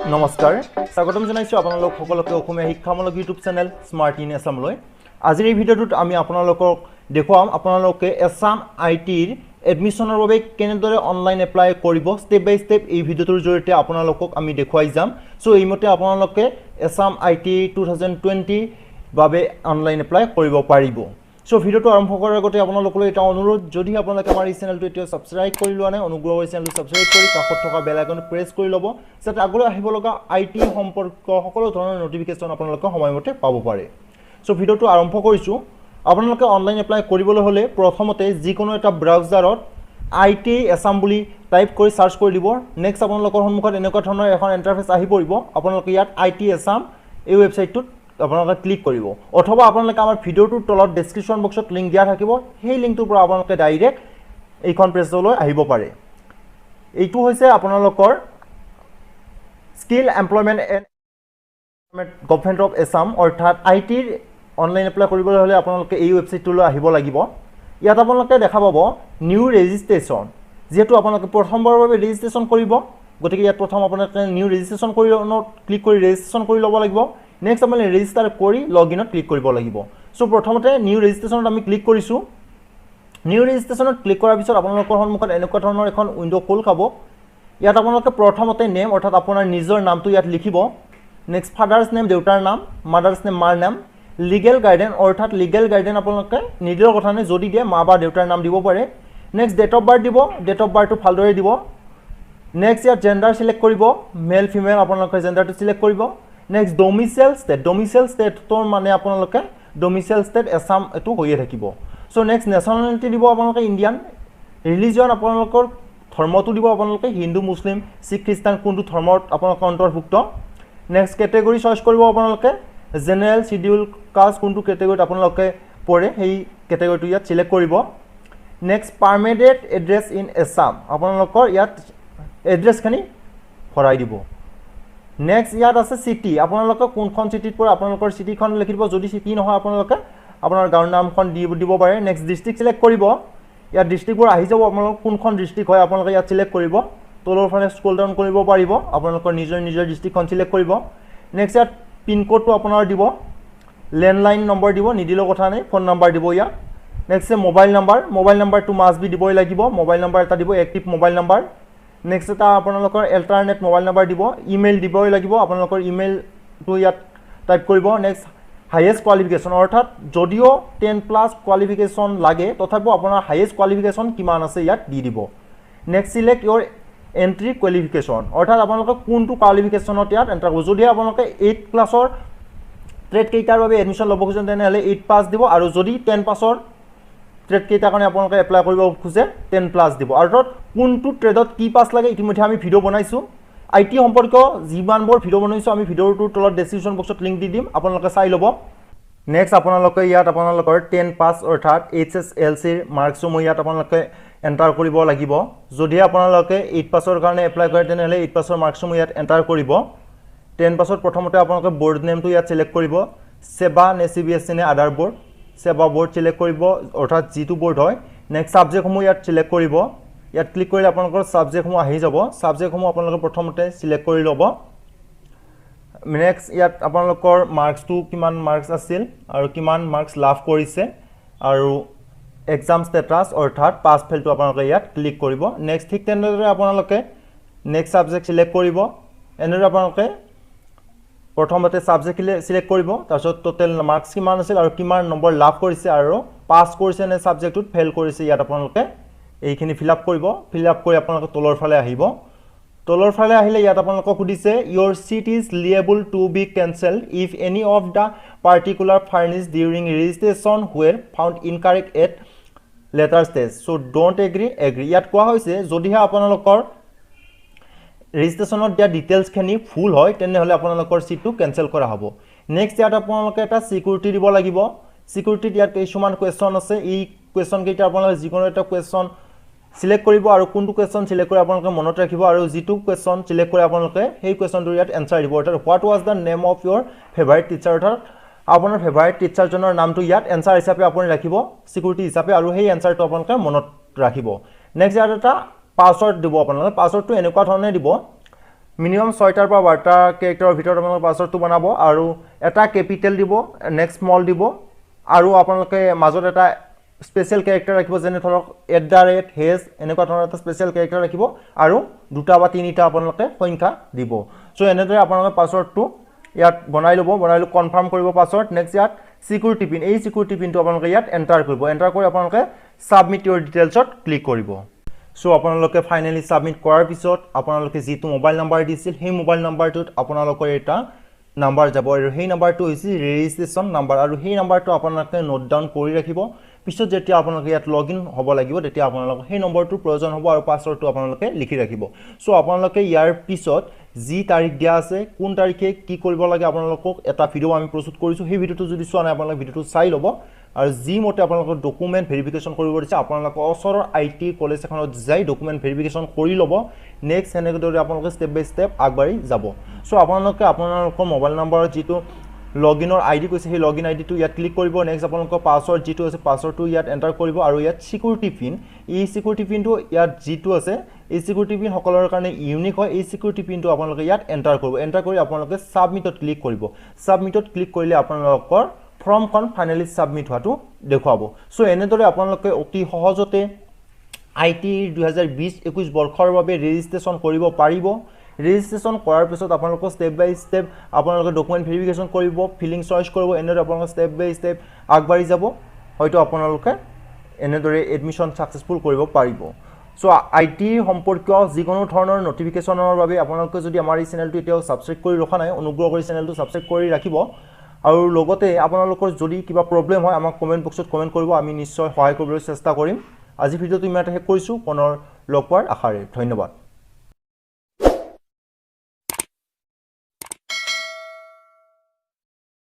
নমস্কাৰ স্বাগতম জনাইছো আপোনালোক সকলোকে অসমীয়া শিক্ষামূলক ইউটিউব চেনেল স্মাৰ্ট ইন আসামলৈ আজিৰ এই ভিডিঅ'টোত আমি আপোনালোকক দেখুৱাম আপোনালোকে আসাম আইটিৰ এডমিশনৰ বাবে কেনেদৰে অনলাইন এপ্লাই কৰিব ষ্টেপ বাই ষ্টেপ এই ভিডিঅ'টোৰ জৰিয়তে আপোনালোকক আমি দেখুৱাই যাম সো এইমতে আপোনালোকে আসাম আইটি 2020 বাবে অনলাইন এপ্লাই কৰিব পাৰিব সো ভিডিঅ'টো আৰম্ভ কৰাৰ আগতে আপোনালোকলৈ এটা অনুৰোধ যদি আপোনালোকে আমাৰ এই চেনেলটো এতিয়া সাবস্ক্ৰাইব কৰি লোৱা নাই অনুগ্ৰহ কৰি চেনেলটো সাবস্ক্ৰাইব কৰি কাষত থকা বেল আইকন প্ৰেছ কৰি ল'ব যাতে আগলৈ আহিব লগা আইটি সম্পৰ্ক সকলো ধৰণৰ নটিফিকেশন আপোনালোকে সময়মতে পাব পাৰে সো ভিডিঅ'টো আৰম্ভ কৰিছো আপোনালোকে অনলাইন এপ্লাই কৰিবলৈ হলে প্ৰথমতে যিকোনো এটা ব্ৰাউজাৰত আইটি আসাম বুলি টাইপ কৰি সাৰ্চ কৰি দিব নেক্সট আপোনালোকৰ সন্মুখত এনেকুৱা ধৰণৰ এখন ইন্টাৰফেস আহি পৰিব আপোনালোকে ইয়াত আইটি আসাম এই ৱেবছাইটটোত আপোনালোকে ক্লিক কৰিব অথবা আপোনালোকে আমাৰ ভিডিঅ'টোৰ তলত ডেসক্ৰিপচন বক্সত লিংক দিয়া থাকিব সেই লিংকটোৰ পৰা আপোনালোকে ডাইৰেক্ট এইখন পেজলৈ আহিব পাৰে এইটো হৈছে আপোনালোকৰ skill employment and government of Assam অৰ্থাৎ আইটিৰ অনলাইন এপ্লাই কৰিবলৈ হলে আপোনালোকে এই ৱেবছাইটটোলৈ আহিব লাগিব ইয়াত আপোনালোকে দেখা পাব নিউ ৰেজিষ্ট্ৰেচন যেহেতু আপোনালোকে প্ৰথমবাৰৰ বাবে ৰেজিষ্ট্ৰেচন কৰিব গতিকে ইয়াত প্ৰথম আপোনালোকে নিউ ৰেজিষ্ট্ৰেচন কৰি ক্লিক কৰি ৰেজিষ্ট্ৰেচন কৰি ল'ব লাগিব নেক্সট আমি ৰেজিষ্টাৰ কৰি লগইনত ক্লিক কৰিব লাগিব সো প্ৰথমতে নিউ ৰেজিষ্ট্ৰেচনত আমি ক্লিক কৰিছো নিউ ৰেজিষ্ট্ৰেচনত ক্লিক কৰাৰ পিছত আপোনালোকৰ সন্মুখত এনেকুৱা ধৰণৰ এখন উইন্ডো খোল খাব ইয়াত আপোনালোকে প্ৰথমতে নেম অৰ্থাৎ আপোনাৰ নিজৰ নামটো ইয়াত লিখিব নেক্সট ফাদাৰ্স নেম দেউতাৰ নাম মাদাৰ্স নেম মাৰ নাম লিগেল গাইডেন্স অৰ্থাৎ লিগেল গাইডেন্স আপোনালোকে নিজৰ কথা নাই যদি দিয়ে মা বা দেউতাৰ নাম দিব পাৰে নেক্সট ডেট অফ বাৰ্থ দিব ডেট অফ বাৰ্থটো ভালদৰে দিব নেক্সট ইয়াত জেন্ডাৰ সিলেক্ট কৰিব মেল ফিমেল আপোনালোকে জেন্ডাৰটো সিলেক্ট কৰিব নেক্সট ডোমিসাইল ষ্টেটৰ মানে আপোনালোকে ডোমিসাইল ষ্টেট আসাম এটো হৈয়ে থাকিব সো নেক্সট নেশনালিটি দিব আপোনালোকে ইণ্ডিয়ান ৰিলিজন আপোনালোকৰ ধৰ্মটো দিব আপোনালোকে হিন্দু মুছলিম শিখ খ্ৰীষ্টান কোনটো ধৰ্মত আপোনালোক অন্তৰ্ভুক্ত নেক্সট কেটেগৰী চইচ কৰিব আপোনালোকে জেনাৰেল শিডিউল কাষ্ট কোনটো কেটেগৰীত আপোনালোকে পৰে সেই কেটেগৰীটো ইয়াত সিলেক্ট কৰিব next permanent address in Assam আপোনালোকৰ ইয়াত এড্ৰেছখিনি ভৰাই দিব নেক্সট ইয়াত আছে সিটি আপোনালোকে কোনখন সিটিত পৰা আপোনালোকৰ সিটিখন লিখিব যদি সিটি নহয় আপোনালোকে আপোনাৰ গাঁৱৰ নামখন দিব পাৰে নেক্সট ডিস্ট্ৰিক্ট সিলেক্ট কৰিব ইয়াত ডিস্ট্ৰিক্টবোৰ আহি যাব আপোনালোক কোনখন ডিস্ট্ৰিক্ট হয় আপোনালোকে ইয়াত সিলেক্ট কৰিব তলৰ ফালে স্ক্ৰল ডাউন কৰিব পাৰিব আপোনালোকৰ নিজৰ ডিস্ট্ৰিক্টখন সিলেক্ট কৰিব নেক্সট ইয়াত পিন কোডটো আপোনাৰ দিব লেণ্ডলাইন নম্বৰ দিব নিদিলেও কথা নাই ফোন নম্বৰ দিব ইয়াত নেক্সট মোবাইল নাম্বাৰটো মাষ্ট বি দিবই লাগিব মোবাইল নাম্বাৰ এটা দিব এক্টিভ মোবাইল নাম্বাৰ নেক্সট এটা আপোনালোকৰ এল্টাৰনেট মোবাইল নাম্বাৰ দিব ইমেইল দিবই লাগিব আপোনালোকৰ ইমেইলটো ইয়াত টাইপ কৰিব নেক্সট হাইয়েষ্ট কোৱালিফিকেশ্যন অৰ্থাৎ যদিও 10+ কোৱালিফিকেশ্যন লাগে তথাপিও আপোনাৰ হাইয়েষ্ট কোৱালিফিকেশ্যন কিমান আছে ইয়াত দি দিব নেক্সট সিলেক্ট ইউৰ এন্ট্ৰি কোৱালিফিকেশ্যন অৰ্থাৎ আপোনালোকে কোনটো কোৱালিফিকেশ্যনত ইয়াত এন্টাৰ কৰিব যদি আপোনালোকে 8 ক্লাছৰ ট্ৰেড কেইটাৰ বাবে এডমিশ্যন ল'ব খোজে তেনেহ'লে 8 পাছ দিব আৰু যদি 10 পাছৰ ট্ৰেড কেইটাৰ কাৰণে আপোনালোকে এপ্লাই কৰিব খোজে 10+ দিব অৰ্থাৎ কোনটো ট্ৰেডত কি পাছ লাগে ইতিমধ্যে আমি ভিডিঅ' বনাইছো আইটি সম্পৰ্কীয় যিমানবোৰ ভিডিঅ' বনাইছো আমি ভিডিঅ'টোৰ তলত ডেসক্ৰিপচন বক্সত লিংক দি দিম আপোনালোকে চাই ল'ব নেক্সট আপোনালোকে ইয়াত আপোনালোকৰ 10 পাছ অৰ্থাৎ এইচএছএলচিৰ মাৰ্কছটো মই ইয়াত আপোনালোকে এন্টাৰ কৰিব লাগিব যদি আপোনালোকে 8 পাছৰ কাৰণে এপ্লাই কৰে তেনেহ'লে 8 পাছৰ মাৰ্কছটো মই ইয়াত এন্টাৰ কৰিব 10 পাছৰ প্ৰথমতে আপোনালোকে বৰ্ড নেমটো ইয়াত সিলেক্ট কৰিব সেবা নে সিবিএসই নে আদাৰ বৰ্ড সেবা বৰ্ড সিলেক্ট কৰিব অৰ্থাৎ জিটো বৰ্ড হয় নেক্সট সাবজেক্টসমূহ ইয়াত সিলেক্ট কৰিব ইয়াত ক্লিক কৰিলে আপোনালোকৰ সাবজেক্টসমূহ আহি যাব সাবজেক্টসমূহ আপোনালোকে প্ৰথমতে সিলেক্ট কৰি ল'ব নেক্সট ইয়াত আপোনালোকৰ মাৰ্কছটো কিমান মাৰ্কছ আছিল আৰু কিমান মাৰ্কছ লাভ কৰিছে আৰু এক্সাম ষ্টেটাছ অৰ্থাৎ পাছ ফেলটো আপোনালোকে ইয়াত ক্লিক কৰিব নেক্সট ঠিক তেনেদৰে আপোনালোকে নেক্সট সাবজেক্ট সিলেক্ট কৰিব এনেদৰে আপোনালোকে প্ৰথমতে সাবজেক্ট সিলেক্ট কৰিব তাৰপিছত টোটাল মাৰ্কছ কিমান আছিল আৰু কিমান নম্বৰ লাভ কৰিছে আৰু পাছ কৰিছে নে সাবজেক্টটোত ফেল কৰিছে ইয়াত আপোনালোকে এইখিনি ফিলআপ কৰিব ফিলআপ কৰি আপোনালোকে তলৰ ফালে আহিব তলৰ ফালে আহিলে ইয়াত আপোনালোকক সুধিছে your seat is liable to be cancelled if any of the particular furnished during registration were found incorrect at later stage so don't agree ইয়াত কোৱা হৈছে যদিহে আপোনালোকৰ ৰেজিষ্ট্ৰেচনত দিয়া ডিটেইলছ খিনি ফুল হয় তেনেহলে আপোনালোকৰ সিটটো কেনসেল কৰা হ'ব নেক্সট ইয়াত আপোনালোকে এটা সিকিউৰিটি দিব লাগিব সিকিউৰিটি ইয়াত কিছুমান কোৱেশ্চন আছে এই কোৱেশ্চন কেইটা আপোনালোকে যিকোনো এটা কোৱেশ্চন সিলেক্ট কৰিব আৰু কোনটো কোৱেশ্চন সিলেক্ট কৰি আপোনালোকে মনত ৰাখিব আৰু যিটো কোৱেশ্চন সিলেক্ট কৰি আপোনালোকে সেই কোৱেশ্চনটোৰ ইয়াত এনসাৰ দিব অৰ্থাৎ what was da name of Euro favourite teacher অৰ্থাৎ আপোনাৰ ফেভাৰিট টিচাৰজনৰ নামটো ইয়াত এনসাৰ হিচাপে আপুনি ৰাখিব সিকিউৰিটি হিচাপে আৰু সেই এনসাৰটো আপোনালোকে মনত ৰাখিব নেক্সট ইয়াত এটা পাছৱৰ্ড দিব আপোনালোকে পাছৱৰ্ডটো এনেকুৱা ধৰণে দিব মিনিমাম 6টাৰ পৰা 12টা কেৰেক্টাৰৰ ভিতৰত আপোনালোকে পাছৱৰ্ডটো বনাব আৰু এটা কেপিটেল দিব নেক্সট স্মল দিব আৰু আপোনালোকে মাজত এটা স্পেচিয়েল কেৰেক্টাৰ ৰাখিব যেনে ধৰক @ এনেকুৱা ধৰণৰ এটা স্পেচিয়েল কেৰেক্টাৰ ৰাখিব আৰু দুটা বা তিনিটা আপোনালোকে সংখ্যা দিব সো এনেদৰে আপোনালোকে পাছৱৰ্ডটো ইয়াত বনাই ল'ব বনাই লৈ কনফাৰ্ম কৰিব পাছৱৰ্ড নেক্সট ইয়াত সিকিউৰিটি পিন এই সিকিউৰিটি পিনটো আপোনালোকে ইয়াত এন্টাৰ কৰিব এন্টাৰ কৰি আপোনালোকে সাবমিট ইউৰ ডিটেইলছত ক্লিক কৰিব সো আপোনালোকে ফাইনালি সাবমিট কৰাৰ পিছত আপোনালোকে যেটো মোবাইল নাম্বাৰ দিছিল সেই মোবাইল নাম্বাৰটোত আপোনালোকৰ এটা নাম্বাৰ যাব আৰু সেই নাম্বাৰটো হৈছে ৰেজিষ্ট্ৰেচন নাম্বাৰ আৰু সেই নাম্বাৰটো আপোনালোকে নোট ডাউন কৰি ৰাখিব পিছত যেতিয়া আপোনালোকে ইয়াত লগইন হ'ব লাগিব তেতিয়া আপোনালোকে সেই নম্বৰটোৰ প্ৰয়োজন হ'ব আৰু পাছৱৰ্ডটো আপোনালোকে লিখি ৰাখিব সো আপোনালোকে ইয়াৰ পিছত যি তাৰিখ দিয়া আছে কোন তাৰিখে কি কৰিব লাগে আপোনালোকক এটা ভিডিও আমি প্ৰস্তুত কৰিছো সেই ভিডিওটো যদি চোৱা নাই আপোনালোকে ভিডিওটো চাই ল'ব আৰু যি মতে আপোনালোকৰ ডকুমেন্ট ভেৰিফিকেশন কৰিব দিছে আপোনালোকে ওচৰৰ আইটি কলেজ এখনত যাই ডকুমেন্ট ভেৰিফিকেশন কৰি ল'ব নেক্সট এনেদৰে আপোনালোকে স্টেপ বাই স্টেপ আগবাঢ়ি যাব সো আপোনালোকে আপোনালোকৰ মোবাইল নাম্বাৰৰ যেটো লগইনৰ আইডি কৈছে সেই লগইন আইডিটো ইয়াত ক্লিক কৰিব নেক্সট আপোনালোকৰ পাছৱৰ্ড যেটো আছে পাছৱৰ্ডটো ইয়াত এন্টাৰ কৰিব আৰু ইয়াত সিকিউৰিটি পিন এই সিকিউৰিটি পিনটো ইয়াত যেটো আছে এই সিকিউৰিটি পিন সকলৰ কাৰণে ইউনিক হয় এই সিকিউৰিটি পিনটো আপোনালোকে ইয়াত এন্টাৰ কৰিব এন্টাৰ কৰি আপোনালোকে সাবমিটত ক্লিক কৰিব সাবমিটত ক্লিক কৰিলে আপোনালোকৰ ফৰ্মখন ফাইনালি সাবমিট হোৱাটো দেখুৱাব সো এনেদৰে আপোনালোকে অতি সহজতে আইটি 2020-21 বৰ্ষৰ বাবে ৰেজিষ্ট্ৰেচন কৰিব পাৰিব ৰেজিষ্ট্ৰেচন কৰাৰ পিছত আপোনালোকৰ স্টেপ বাই স্টেপ আপোনালোকে ডকুমেন্ট ভেৰিফিকেশন কৰিব ফিলিং চইচ কৰিব এনেদৰে আপোনালোকে স্টেপ বাই স্টেপ আগবাঢ়ি যাব হয়তো আপোনালোকে এনেদৰে এডমিশন সাকসেসফুল কৰিব পাৰিব সো আইটি সম্পৰ্কীয় যিকোনো ধৰণৰ নটিফিকেশনৰ বাবে আপোনালোকে যদি আমাৰ এই চেনেলটো এতিয়াও সাবস্ক্ৰাইব কৰি ৰখা নাই অনুগ্ৰহ কৰি চেনেলটো সাবস্ক্ৰাইব কৰি ৰাখিব আৰু লগতে আপোনালোকৰ যদি কিবা প্ৰবলেম হয় আমাক কমেন্ট বক্সত কমেন্ট কৰিব আমি নিশ্চয় সহায় কৰিবলৈ চেষ্টা কৰিম আজি ভিডিওটো ইমানতে শেষ কৰিছো পুনৰ লগ পোৱাৰ আশাৰে ধন্যবাদ